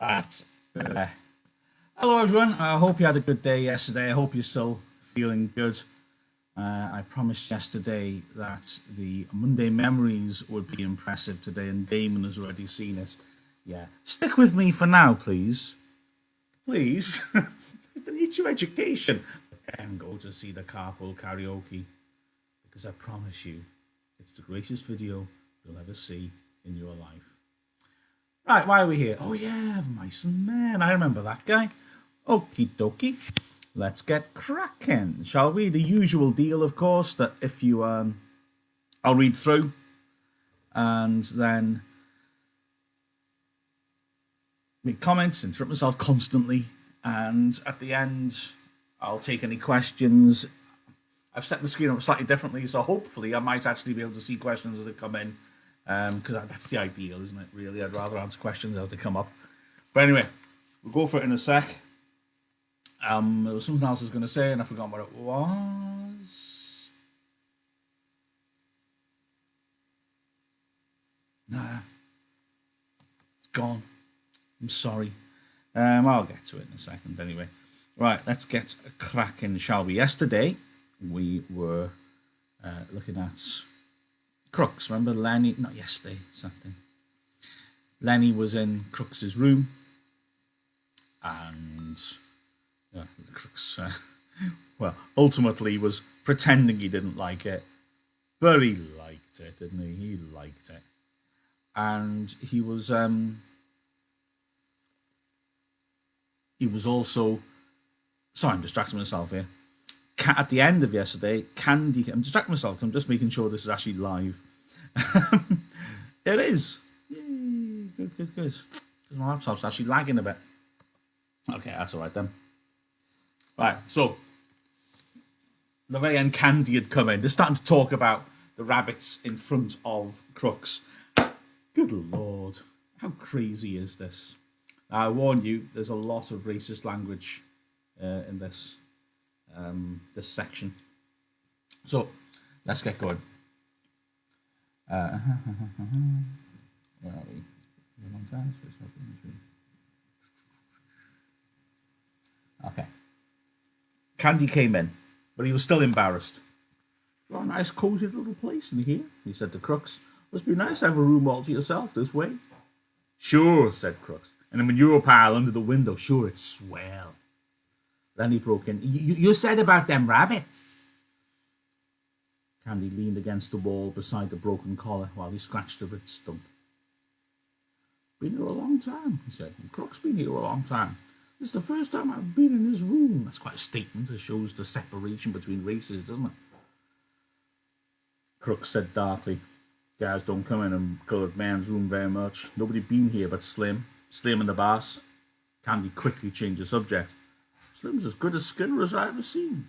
That's better. Hello everyone, I hope you had a good day yesterday. I hope you're still feeling good. I promised yesterday that the Monday memories would be impressive today, and Damon has already seen it. Yeah, stick with me for now, please. Please. I need your education. But then go to see the carpool karaoke, because I promise you, it's the greatest video you'll ever see in your life. Right, why are we here? Oh yeah, Mice and Men. I remember that guy. Okie dokie. Let's get cracking, shall we? The usual deal, of course, that if you, I'll read through and then make comments, interrupt myself constantly, and at the end, I'll take any questions. I've set the screen up slightly differently, so hopefully I might actually be able to see questions as they come in, because that's the ideal, isn't it, really? I'd rather answer questions as they come up. But anyway, we'll go for it in a sec. There was something else I was going to say, and I forgot what it was. Nah. It's gone. I'm sorry. I'll get to it in a second anyway. Right, let's get cracking, shall we? Yesterday, we were looking at Crooks. Remember Lenny? Not yesterday, something. Lenny was in Crooks's room, and Crooks, well, ultimately was pretending he didn't like it, but he liked it, didn't he? He liked it, and he was also. Sorry, I'm distracting myself here. At the end of yesterday, Candy. I'm distracting myself because I'm just making sure this is actually live. It is. Yay, good. Because my laptop's actually lagging a bit. Okay, that's all right then. Right, so the very end, Candy had come in. They're starting to talk about the rabbits in front of Crooks. Good Lord, how crazy is this? I warn you, there's a lot of racist language in this this section. So let's get going. Where are we? Okay. Candy came in, but he was still embarrassed. Got a nice cozy little place in here, he said to Crooks. Must be nice to have a room all to yourself this way. Sure, said Crooks. And a manure pile under the window. Sure, it's swell. Then he broke in. You said about them rabbits. Candy leaned against the wall beside the broken collar while he scratched a rich stump. Been here a long time, he said. And Crooks been here a long time. This is the first time I've been in his room. That's quite a statement. It shows the separation between races, doesn't it? Crooks said darkly. Guys don't come in a coloured man's room very much. Nobody been here but Slim. Slim and the boss. Candy quickly changed the subject. Slim's as good a Skinner as I ever seen.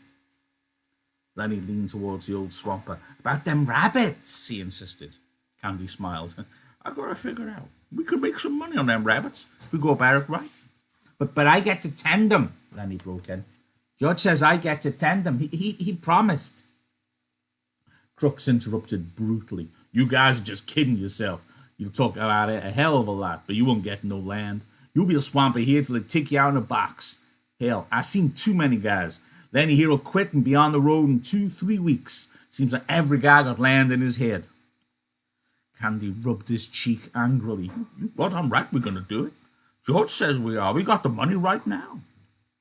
Lenny leaned towards the old swamper. About them rabbits, he insisted. Candy smiled. I got to figure out. We could make some money on them rabbits if we go about it right. But I get to tend them, Lenny broke in. George says I get to tend them. He promised. Crooks interrupted brutally. You guys are just kidding yourself. You'll talk about it a hell of a lot, but you won't get no land. You'll be a swamper here till they take you out in a box. Hell, I've seen too many guys. Lenny here will quit and be on the road in 2-3 weeks. Seems like every guy got land in his head. Candy rubbed his cheek angrily. What? I'm right, we're going to do it. George says we are. We got the money right now.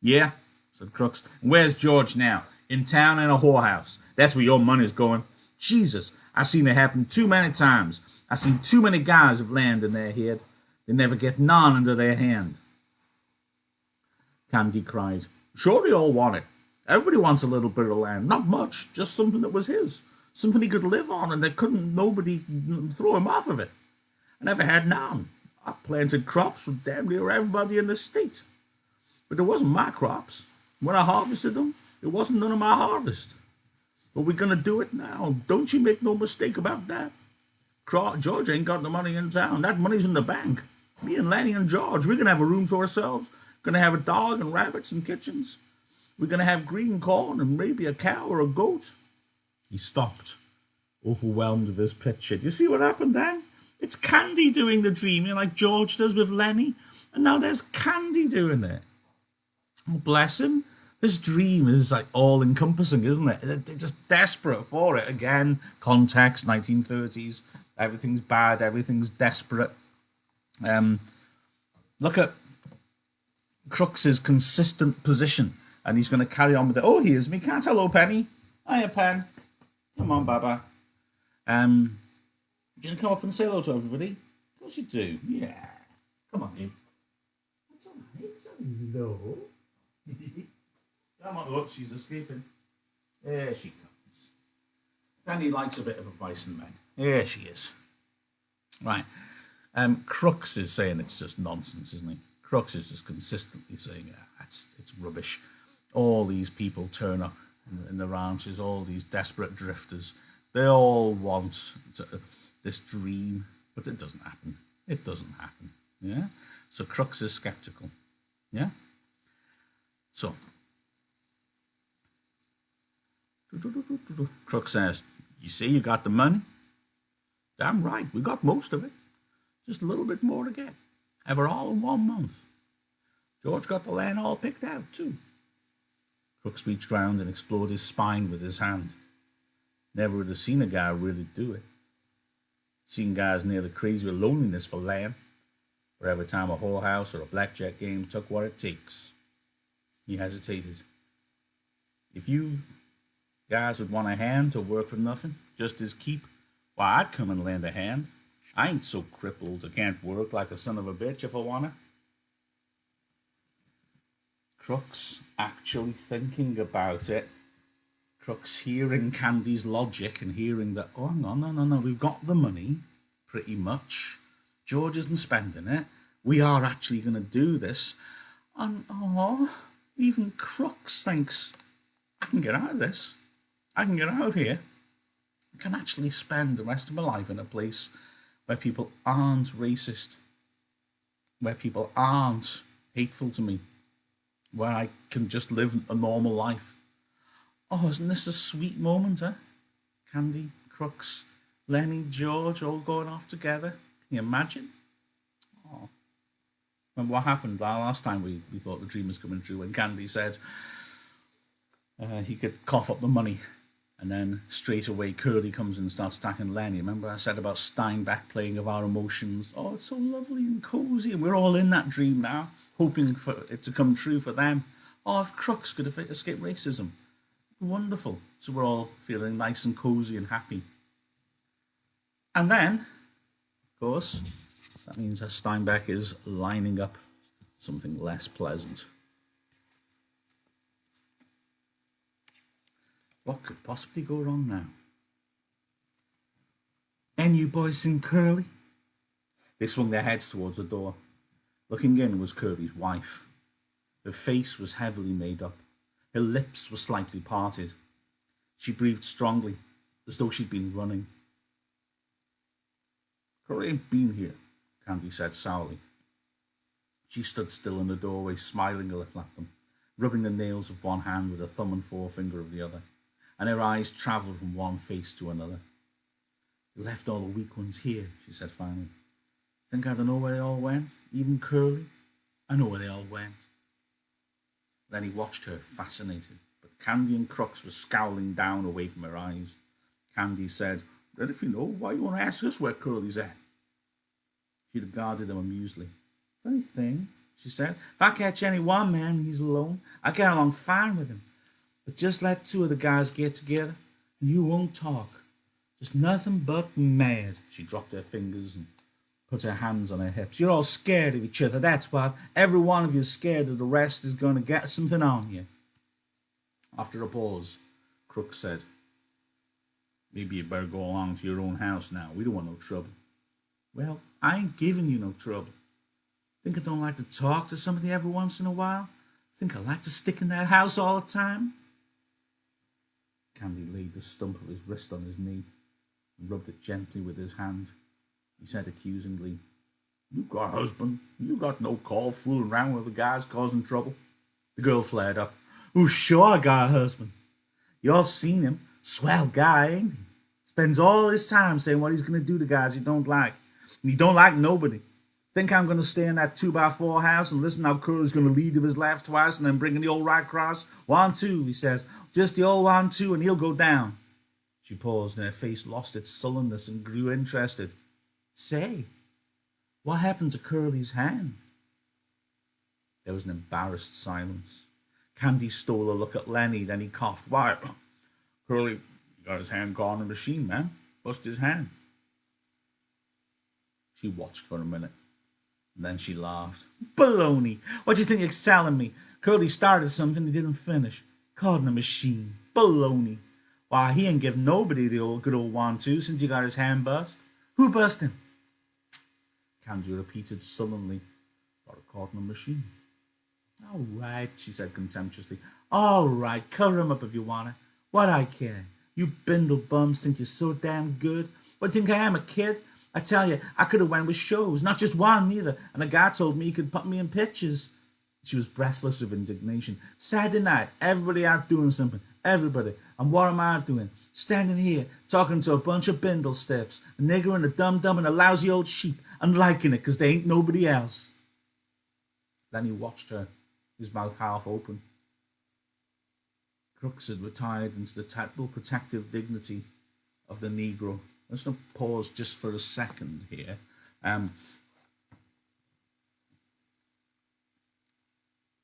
Yeah, said Crooks. Where's George now? In town in a whorehouse. That's where your money's going. Jesus, I've seen it happen too many times. I've seen too many guys with land in their head. They never get none under their hand. Candy cried. Sure they all want it. Everybody wants a little bit of land. Not much, just something that was his. Something he could live on and that couldn't nobody throw him off of it. I never had none. I planted crops with damn near everybody in the state. But it wasn't my crops. When I harvested them, it wasn't none of my harvest. But we're going to do it now. Don't you make no mistake about that. George ain't got the money in town. That money's in the bank. Me and Lenny and George, we're going to have a room to ourselves. Going to have a dog and rabbits and kitchens. We're going to have green corn and maybe a cow or a goat. He stopped, overwhelmed with his picture. Do you see what happened then? It's Candy doing the dreaming like George does with Lenny. And now there's Candy doing it. Oh, bless him. This dream is like all encompassing, isn't it? They're just desperate for it. Again, context, 1930s. Everything's bad, everything's desperate. Look at Crooks's consistent position, and he's going to carry on with it. Oh, here's me cat. Hello, Penny. Hiya, Pen. Come on, Baba. Do you want to come up and say hello to everybody? Of course you do. Yeah. Come on, you. It's all right. It's hello. Come on, look, she's escaping. There she comes. Penny likes a bit of advice in men. Here she is. Right. Crooks is saying it's just nonsense, isn't he? Crooks is just consistently saying, yeah, it's rubbish. All these people turn up in the ranches, all these desperate drifters. They all want this dream, but it doesn't happen. It doesn't happen. Yeah? So Crooks is skeptical. Yeah? So, Crooks says, you see you got the money? Damn right, we got most of it. Just a little bit more to get. Ever all in 1 month. George got the land all picked out, too. Crooks reached round and explored his spine with his hand. Never would have seen a guy really do it. Seen guys nearly crazy with loneliness for land, where every time a whorehouse or a blackjack game took what it takes. He hesitated. If you guys would want a hand to work for nothing, just as keep, why, I'd come and lend a hand. I ain't so crippled I can't work like a son of a bitch if I wanna. Crooks actually thinking about it. Crooks hearing Candy's logic and hearing that, oh, no, we've got the money, pretty much. George isn't spending it. We are actually going to do this. And, even Crooks thinks, I can get out of this. I can get out of here. I can actually spend the rest of my life in a place where people aren't racist, where people aren't hateful to me, where I can just live a normal life. Oh, isn't this a sweet moment, huh? Candy, Crooks, Lenny, George, all going off together. Can you imagine? Oh. Remember what happened last time we thought the dream was coming true when Candy said he could cough up the money, and then straight away Curly comes in and starts attacking Lenny. Remember I said about Steinbeck playing of our emotions? Oh, it's so lovely and cozy, and we're all in that dream now, hoping for it to come true for them. Oh, if Crooks could have escaped racism. Wonderful. So we're all feeling nice and cozy and happy. And then, of course, that means that Steinbeck is lining up something less pleasant. What could possibly go wrong now? Any you boys seen Curly? They swung their heads towards the door. Looking in was Curly's wife. Her face was heavily made up. Her lips were slightly parted. She breathed strongly, as though she'd been running. Curly ain't been here, Candy said sourly. She stood still in the doorway, smiling a little at them, rubbing the nails of one hand with a thumb and forefinger of the other, and her eyes travelled from one face to another. You left all the weak ones here, she said finally. Think I don't know where they all went? Even Curly? I know where they all went. Then he watched her, fascinated, but Candy and Crooks were scowling down away from her eyes. Candy said, then if you know, why you want to ask us where Curly's at? She regarded him amusedly. Funny thing, she said, if I catch any one man and he's alone, I get along fine with him. But just let two of the guys get together, and you won't talk. Just nothing but mad. She dropped her fingers and put her hands on her hips. You're all scared of each other, that's what. Every one of you is scared that the rest is going to get something on you. After a pause, Crooks said, maybe you better go along to your own house now. We don't want no trouble. Well, I ain't giving you no trouble. Think I don't like to talk to somebody every once in a while? Think I like to stick in that house all the time? Candy laid the stump of his wrist on his knee and rubbed it gently with his hand. He said accusingly, you got a husband. You got no call fooling around with the guys causing trouble. The girl flared up. Oh, sure I got a husband. You all seen him. Swell guy, ain't he? Spends all his time saying what he's going to do to guys he don't like. And he don't like nobody. Think I'm going to stay in that 2x4 house and listen how Curly's going to lead with his left twice and then bring in the old right cross? 1, 2, he says. Just the old 1, 2, and he'll go down. She paused and her face lost its sullenness and grew interested. Say, what happened to Curly's hand? There was an embarrassed silence. Candy stole a look at Lenny, then he coughed. Why, Curly got his hand caught in a machine, man. Bust his hand. She watched for a minute. And then she laughed. Baloney! What do you think you're telling me? Curly started something he didn't finish. Caught in a machine. Baloney! Why, he ain't give nobody the good old 1, 2 since he got his hand bust. Who bust him? Candy repeated sullenly. Got it caught in a machine. All right, she said contemptuously. All right, cover him up if you want to. What I care? You bindle bums think you're so damn good. What do you think I am, a kid? I tell you, I could have went with shows, not just one neither, and the guy told me he could put me in pictures. She was breathless with indignation. Saturday night, everybody out doing something, everybody. And what am I doing? Standing here, talking to a bunch of bindle stiffs, a nigger and a dum-dum and a lousy old sheep, and liking it because they ain't nobody else. Then he watched her, his mouth half open. Crooks had retired into the tactile protective dignity of the Negro. Let's not pause just for a second here.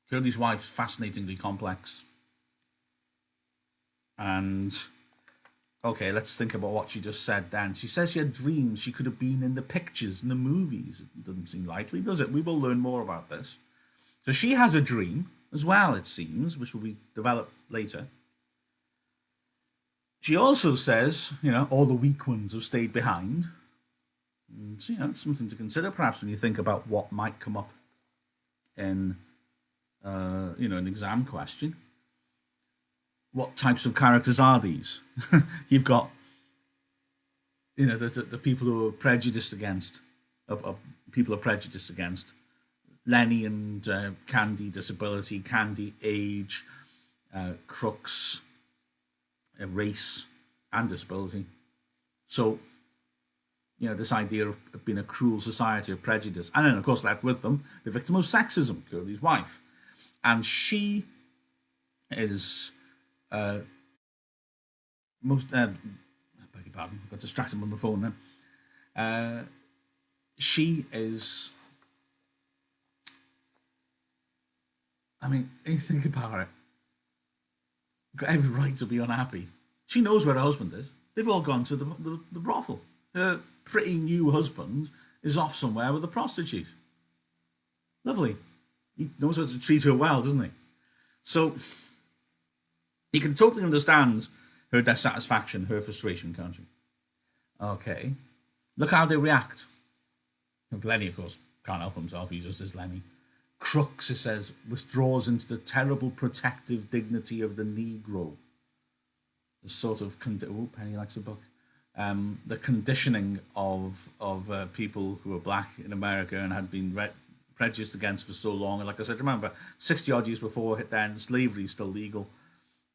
Curly's wife's fascinatingly complex. And, okay, let's think about what she just said then. She says she had dreams she could have been in the pictures, in the movies. It doesn't seem likely, does it? We will learn more about this. So she has a dream as well, it seems, which will be developed later. She also says, all the weak ones have stayed behind. And, it's something to consider perhaps when you think about what might come up in, an exam question. What types of characters are these? You've got, the people who are prejudiced against, people are prejudiced against. Lenny and Candy, disability, Candy, age, crooks, race, and disability. So, this idea of being a cruel society of prejudice. And then, of course, left with them, the victim of sexism, Curly's wife. And she is I beg your pardon, I got distracted from the phone then. She is, you think about it, got every right to be unhappy. She knows where her husband is. They've all gone to the brothel. Her pretty new husband is off somewhere with a prostitute. Lovely. He knows how to treat her well, doesn't he? So, you can totally understand her dissatisfaction, her frustration, can't you? Okay. Look how they react. Lenny, of course, can't help himself. He just is Lenny. Crooks, it says, withdraws into the terrible protective dignity of the Negro. The sort of, Penny likes a book. The conditioning of people who are black in America and had been prejudiced against for so long. And like I said, remember, 60 odd years before then, slavery is still legal.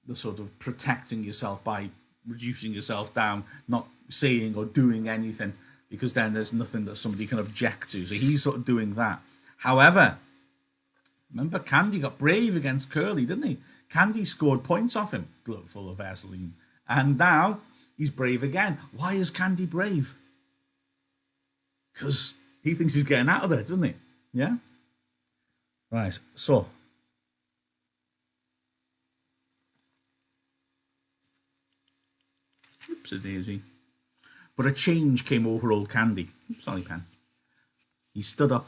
The sort of protecting yourself by reducing yourself down, not saying or doing anything, because then there's nothing that somebody can object to. So he's sort of doing that. However, remember, Candy got brave against Curly, didn't he? Candy scored points off him, glove full of Vaseline. And now he's brave again. Why is Candy brave? Because he thinks he's getting out of there, doesn't he? Yeah? Right, so. Oops-a-daisy. But a change came over old Candy. Sorry, Pen. He stood up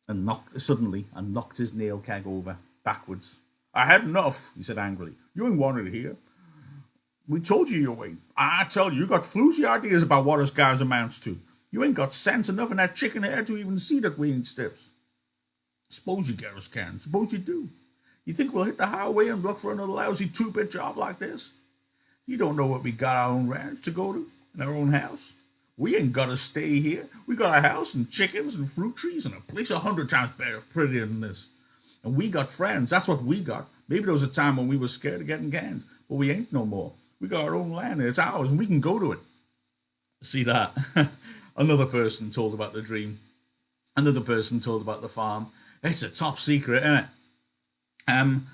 and knocked his nail keg over backwards. I had enough, he said angrily. You ain't wanted here. We told you your way. I tell you, you got floozy ideas about what us guys amounts to. You ain't got sense enough in that chicken hair to even see that we ain't stiffs. Suppose you get us, Karen. Suppose you do. You think we'll hit the highway and look for another lousy two-bit job like this? You don't know what we got our own ranch to go to in our own house. We ain't got to stay here. We got a house and chickens and fruit trees and a place 100 times better, prettier than this. And we got friends. That's what we got. Maybe there was a time when we were scared of getting canned, but we ain't no more. We got our own land and it's ours and we can go to it. See that? Another person told about the dream. Another person told about the farm. It's a top secret, isn't it? Um,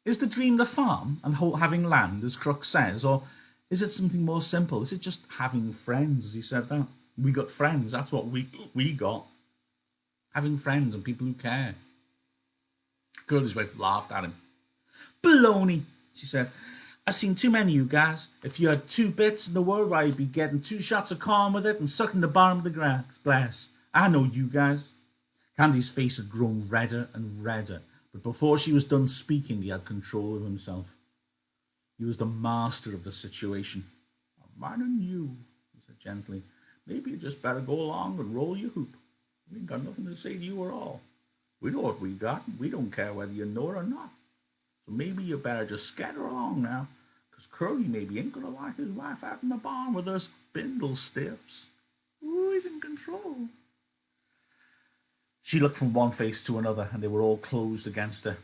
is the dream the farm and having land, as Crux says, or is it something more simple? Is it just having friends, as he said that? We got friends, that's what we got. Having friends and people who care. Curly's wife laughed at him. Baloney, she said. I've seen too many of you guys. If you had 2 bits in the world, why you'd be getting 2 shots of corn with it and sucking the bottom of the glass. I know you guys. Candy's face had grown redder and redder, but before she was done speaking, he had control of himself. He was the master of the situation. Mine and you, he said gently. Maybe you just better go along and roll your hoop. We ain't got nothing to say to you at all. We know what we got, and we don't care whether you know it or not. So maybe you better just scatter along now, because Curly maybe ain't going to like his wife out in the barn with us spindle stiffs. Who is in control? She looked from one face to another, and they were all closed against her.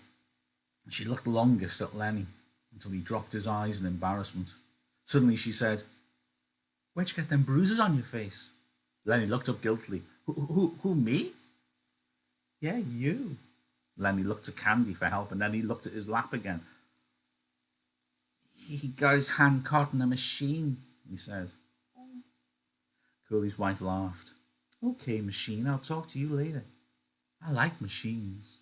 And she looked longest at Lenny, until he dropped his eyes in embarrassment. Suddenly she said, Where'd you get them bruises on your face? Lenny looked up guiltily. Who, me? Yeah, you. Lenny looked to Candy for help, and then he looked at his lap again. He got his hand caught in a machine, he said. Curly's wife laughed. Okay, machine, I'll talk to you later. I like machines.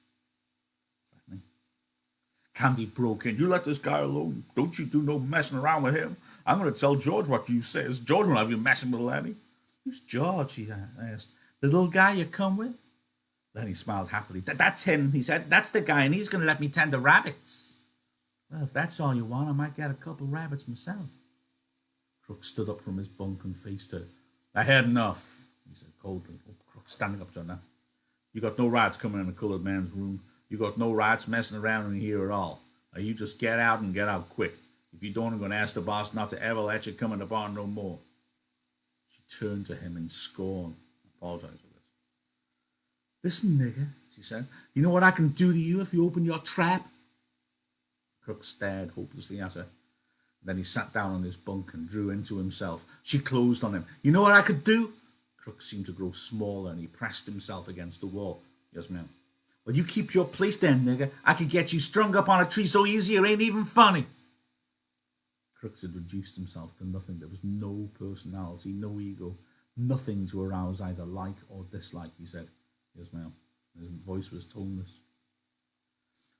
Candy broke in. You let this guy alone. Don't you do no messing around with him. I'm going to tell George what you says. George won't have you messing with Lenny. Who's George? She asked. The little guy you come with? Lenny smiled happily. That's him, he said. That's the guy, and he's going to let me tend the rabbits. Well, if that's all you want, I might get a couple rabbits myself. Crooks stood up from his bunk and faced her. I had enough, he said coldly. Crooks standing up to her now. You got no rats coming in a coloured man's room. You got no rats messing around in here at all. Now you just get out and get out quick. If you don't, I'm going to ask the boss not to ever let you come in the barn no more. She turned to him in scorn. I apologize for this. Listen, nigger, she said. You know what I can do to you if you open your trap? Crooks stared hopelessly at her. Then he sat down on his bunk and drew into himself. She closed on him. You know what I could do? Crooks seemed to grow smaller and he pressed himself against the wall. Yes, ma'am. Well, you keep your place then, nigger. I could get you strung up on a tree so easy it ain't even funny. Crooks had reduced himself to nothing. There was no personality, no ego, nothing to arouse either like or dislike, he said. Yes, ma'am. His voice was toneless.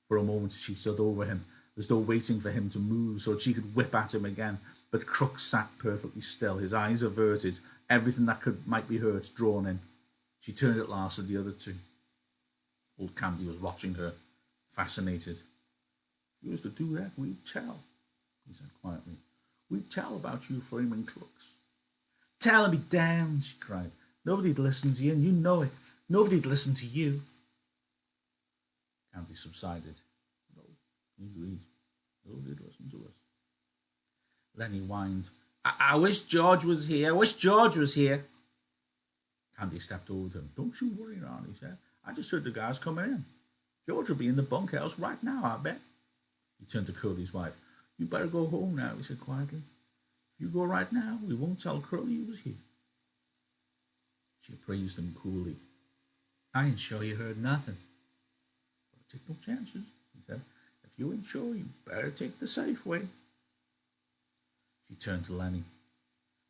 For a moment she stood over him, as though waiting for him to move so that she could whip at him again. But Crooks sat perfectly still, his eyes averted, everything that might be hurt drawn in. She turned at last to the other two. Old Candy was watching her, fascinated. If you was to do that, we'd tell, he said quietly. We'd tell about you framing Crooks. Tell and be damned, she cried. Nobody'd listen to you, and you know it. Nobody'd listen to you. Candy subsided. No, he agreed. Nobody'd listen to us. Lenny whined. I wish George was here. I wish George was here. Candy stepped over to him. Don't you worry, Ron, he said. I just heard the guys coming in. George will be in the bunkhouse right now, I bet. He turned to Curly's wife. You better go home now, he said quietly. If you go right now, we won't tell Curly you was here. She appraised him coolly. I ain't sure you heard nothing. But take no chances, he said. If you ain't sure, you better take the safe way. She turned to Lenny.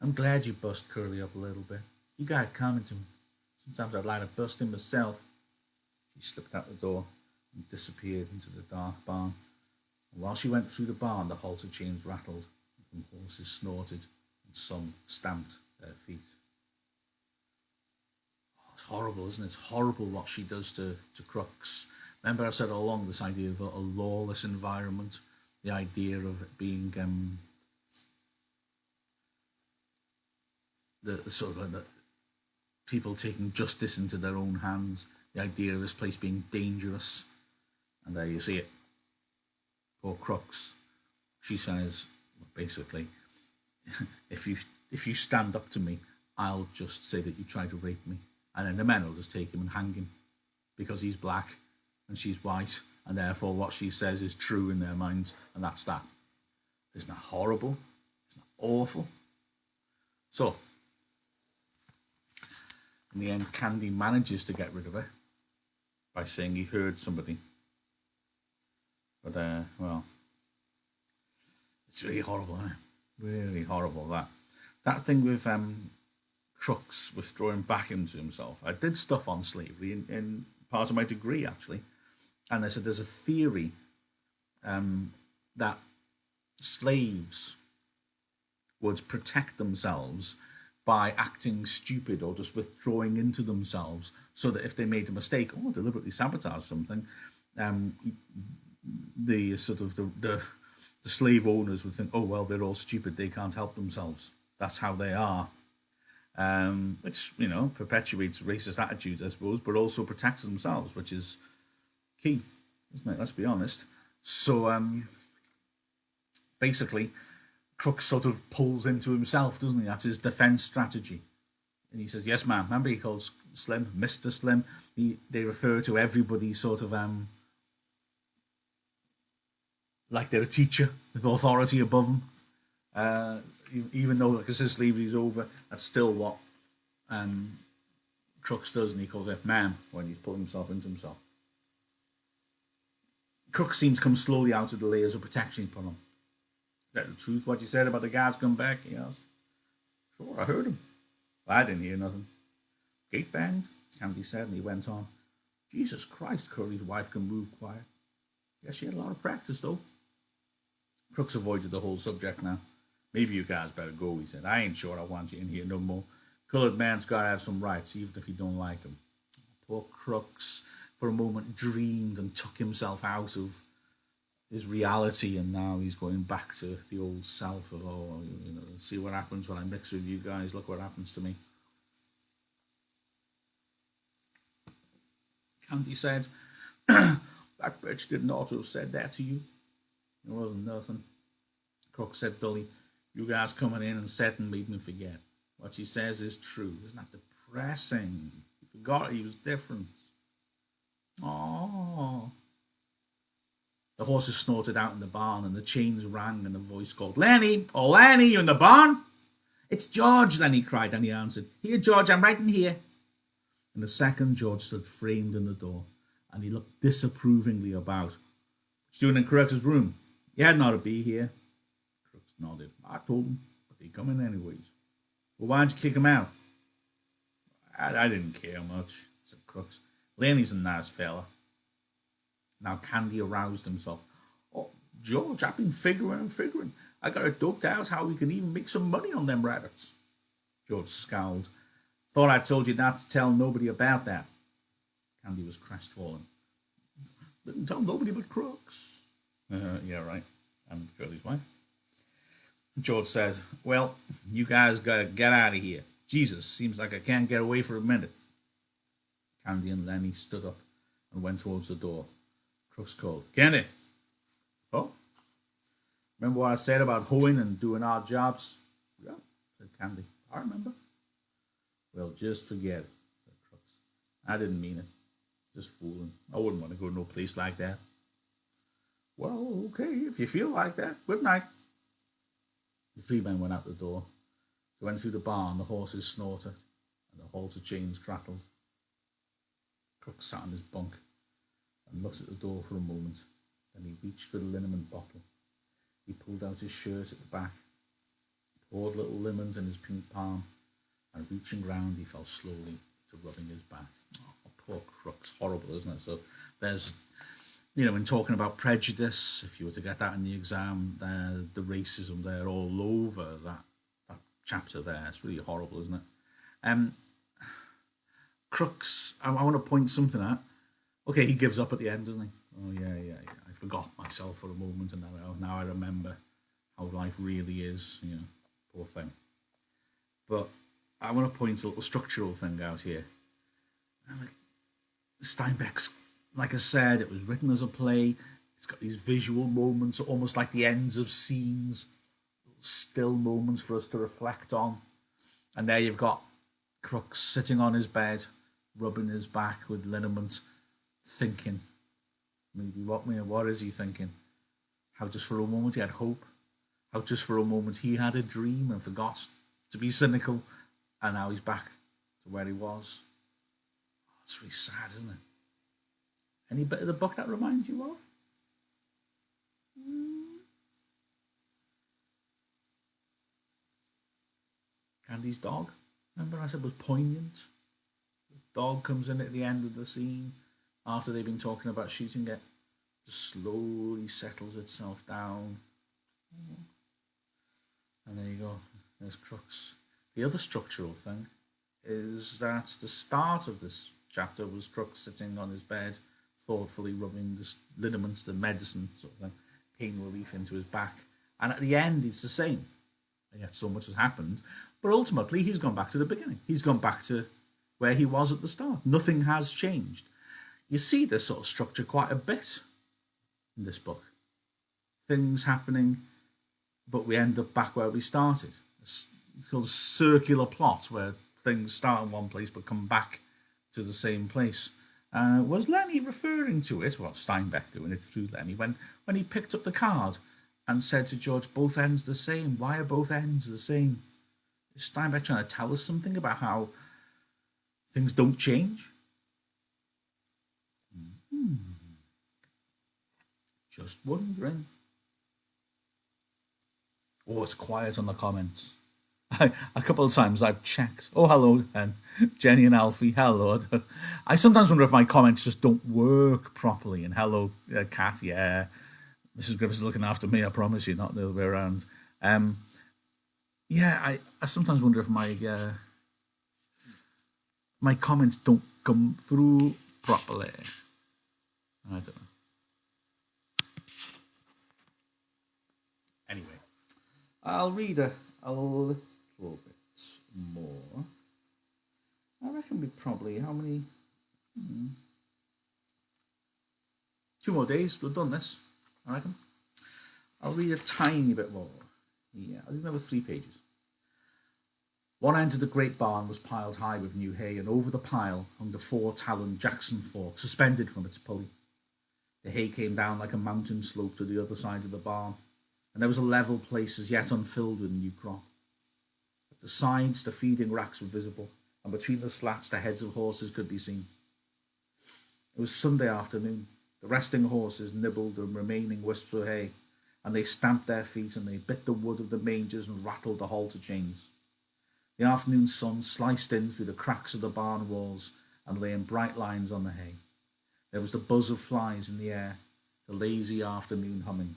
I'm glad you bust Curly up a little bit. You got it coming to me. Sometimes I'd like to bust him myself. She slipped out the door and disappeared into the dark barn. And while she went through the barn, the halter chains rattled, and horses snorted, and some stamped their feet. Oh, it's horrible, isn't it? It's horrible what she does to Crooks. Remember I said all along this idea of a lawless environment, the idea of it being the sort of the people taking justice into their own hands, the idea of this place being dangerous. And there you see it. Poor Crooks. She says, basically, if you stand up to me, I'll just say that you tried to rape me. And then the men will just take him and hang him because he's black and she's white, and therefore what she says is true in their minds, and that's that. Isn't that horrible? Isn't that awful? So, In the end, Candy manages to get rid of her by saying he heard somebody. But, well, it's really horrible, isn't it? Really horrible, that thing with Crooks withdrawing back into himself. I did stuff on slavery in part of my degree, actually. And I said there's a theory that slaves would protect themselves by acting stupid or just withdrawing into themselves, so that if they made a mistake or deliberately sabotage something, the sort of the slave owners would think, oh well, they're all stupid, they can't help themselves, that's how they are. Which, you know, perpetuates racist attitudes, I suppose, but also protects themselves, which is key, isn't it? Let's be honest. So basically, Crooks sort of pulls into himself, doesn't he? That's his defense strategy. And he says, yes, ma'am. Remember, he calls Slim Mr. Slim. They refer to everybody sort of like they're a teacher with authority above them. Even though, because his slavery is over, that's still what Crooks does, and he calls it ma'am when he's pulling himself into himself. Crooks seems to come slowly out of the layers of protection he put on. Is that the truth, what you said about the guys come back? He asked. Sure, I heard him. Well, I didn't hear nothing. Gate banged, Candy said, and he went on. Jesus Christ, Curly's wife can move quiet. Guess she had a lot of practice, though. Crooks avoided the whole subject now. Maybe you guys better go, he said. I ain't sure I want you in here no more. Colored man's got to have some rights, even if you don't like them. Poor Crooks, for a moment, dreamed and took himself out of his reality, and now he's going back to the old self of, oh, you know, see what happens when I mix with you guys. Look what happens to me. Candy said, that bitch didn't ought to have said that to you. It wasn't nothing. Crooks said dully, you guys coming in and said and made me forget. What she says is true. Isn't that depressing? You forgot he was different. Oh. The horses snorted out in the barn, and the chains rang, and a voice called, Lenny! Oh, Lenny, you in the barn? It's George, Lenny cried, and he answered, Here, George, I'm right in here. In a second, George stood framed in the door, and he looked disapprovingly about. What you doing in Crooks' room? You hadn't ought to be here. Crooks nodded. I told him, but they come in anyways. Well, why didn't you kick him out? I didn't care much, said Crooks. Lenny's a nice fella. Now Candy aroused himself. Oh, George, I've been figuring. I got it doped out how we can even make some money on them rabbits. George scowled. Thought I told you not to tell nobody about that. Candy was crestfallen. Didn't tell nobody but Crooks. Yeah, right. And Curly's wife. George says, well, you guys gotta get out of here. Jesus, seems like I can't get away for a minute. Candy and Lenny stood up and went towards the door. Crooks called, Candy. Oh? Remember what I said about hoeing and doing odd jobs? Yeah, said Candy. I remember. Well, just forget it, said Crooks. I didn't mean it. Just fooling. I wouldn't want to go to no place like that. Well, okay, if you feel like that. Good night. The three men went out the door. They went through the barn, the horses snorted, and the halter chains crackled. Crooks sat on his bunk and looked at the door for a moment. Then he reached for the liniment bottle. He pulled out his shirt at the back, poured little lemons in his pink palm, and reaching round, he fell slowly to rubbing his back. Oh, poor Crooks. Horrible, isn't it? So there's, you know, in talking about prejudice, if you were to get that in the exam, the racism there all over that chapter there. It's really horrible, isn't it? Crooks, I want to point something out. Okay, he gives up at the end, doesn't he? Oh, yeah. I forgot myself for a moment, and now I remember how life really is, you know, poor thing. But I want to point a little structural thing out here. Steinbeck's, like I said, it was written as a play. It's got these visual moments, almost like the ends of scenes, still moments for us to reflect on. And there you've got Crooks sitting on his bed, rubbing his back with liniment, thinking. Maybe what is he thinking? How just for a moment he had hope. How just for a moment he had a dream and forgot to be cynical. And now he's back to where he was. It's really sad, isn't it? Any bit of the book that reminds you of? Candy's dog. Remember I said was poignant? The dog comes in at the end of the scene after they've been talking about shooting it. Just slowly settles itself down. And there you go. There's Crux. The other structural thing is that the start of this chapter was Crux sitting on his bed, thoughtfully rubbing the liniments, the medicine sort of thing, pain relief into his back. And at the end, it's the same. And yet so much has happened. But ultimately, he's gone back to the beginning. He's gone back to where he was at the start. Nothing has changed. You see this sort of structure quite a bit in this book. Things happening, but we end up back where we started. It's called a circular plot, where things start in one place but come back to the same place. Was Lenny referring to it? Well, Steinbeck doing it through Lenny. When he picked up the card and said to George, both ends the same. Why are both ends the same? Is Steinbeck trying to tell us something about how things don't change? Just wondering. Oh, it's quiet on the comments. A couple of times I've checked. Oh, hello, Jenny and Alfie. Hello. I sometimes wonder if my comments just don't work properly. And hello, Kat. Yeah, Mrs. Griffiths is looking after me. I promise you, not the other way around. Yeah, I sometimes wonder if my comments don't come through properly. I don't know. Anyway, I'll read a little bit more. I reckon we probably, how many? 2 more days, we've done this, I reckon. I'll read a tiny bit more. Yeah, I think there were 3 pages. One end of the great barn was piled high with new hay, and over the pile hung the 4-taloned Jackson fork, suspended from its pulley. The hay came down like a mountain slope to the other side of the barn, and there was a level place as yet unfilled with new crop. At the sides, the feeding racks were visible, and between the slats, the heads of horses could be seen. It was Sunday afternoon. The resting horses nibbled the remaining wisps of hay, and they stamped their feet, and they bit the wood of the mangers and rattled the halter chains. The afternoon sun sliced in through the cracks of the barn walls and lay in bright lines on the hay. There was the buzz of flies in the air, the lazy afternoon humming.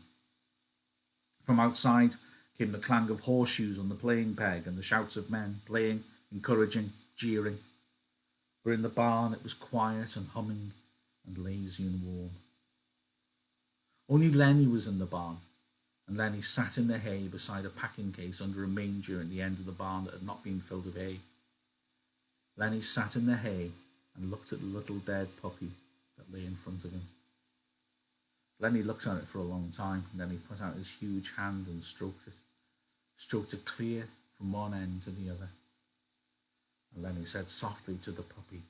From outside came the clang of horseshoes on the playing peg and the shouts of men, playing, encouraging, jeering. But in the barn it was quiet and humming and lazy and warm. Only Lenny was in the barn, and Lenny sat in the hay beside a packing case under a manger in the end of the barn that had not been filled with hay. Lenny sat in the hay and looked at the little dead puppy that lay in front of him. Lenny looked at it for a long time, and then he put out his huge hand and stroked it clear from one end to the other. And Lenny said softly to the puppy,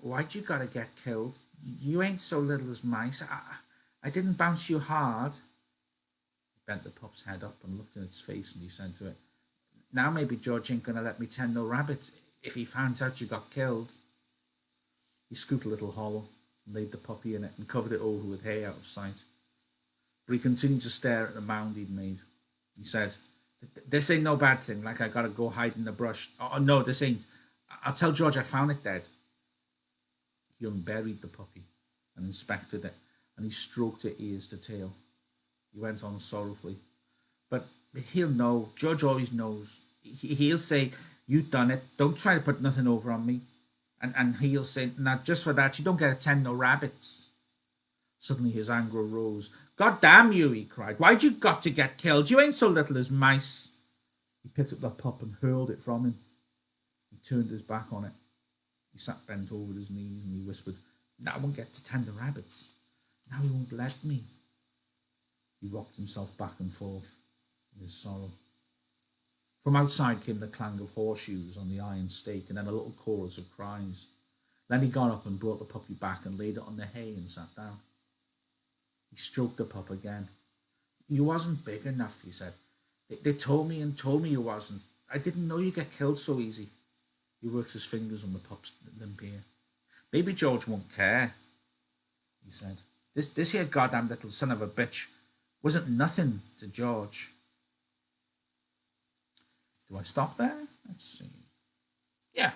"Why'd you gotta get killed? You ain't so little as mice. I didn't bounce you hard." He bent the pup's head up and looked in its face, and he said to it, "Now maybe George ain't gonna let me tend no rabbits if he finds out you got killed." He scooped a little hollow and laid the puppy in it and covered it over with hay out of sight. But he continued to stare at the mound he'd made. He said, "This ain't no bad thing, like I gotta go hide in the brush. Oh, no, this ain't. I'll tell George I found it dead." He unburied the puppy and inspected it, and he stroked it ears to tail. He went on sorrowfully, "But he'll know. George always knows. He'll say, 'You done it. Don't try to put nothing over on me.' And he'll say, 'Now, just for that, you don't get to tend no rabbits.'" Suddenly his anger rose. "God damn you," he cried. "Why'd you got to get killed? You ain't so little as mice." He picked up the pup and hurled it from him. He turned his back on it. He sat bent over his knees and he whispered, "Now I won't get to tend the rabbits. Now he won't let me." He rocked himself back and forth in his sorrow. From outside came the clang of horseshoes on the iron stake, and then a little chorus of cries. Then he got up and brought the puppy back and laid it on the hay and sat down. He stroked the pup again. "You wasn't big enough," he said. They told me you wasn't. I didn't know you get killed so easy." He works his fingers on the top limp here. Maybe George won't care, he said. This here goddamn little son of a bitch wasn't nothing to George. Do I stop there? Let's see. Yeah,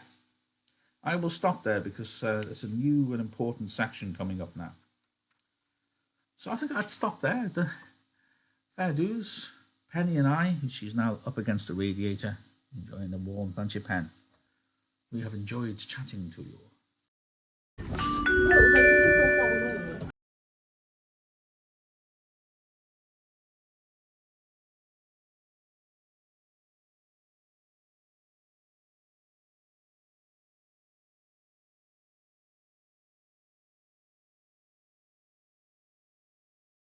I will stop there because there's a new and important section coming up now. So I think I'd stop there. The fair dues, Penny and I, she's now up against the radiator, enjoying a warm bunch of pen. We have enjoyed chatting to you.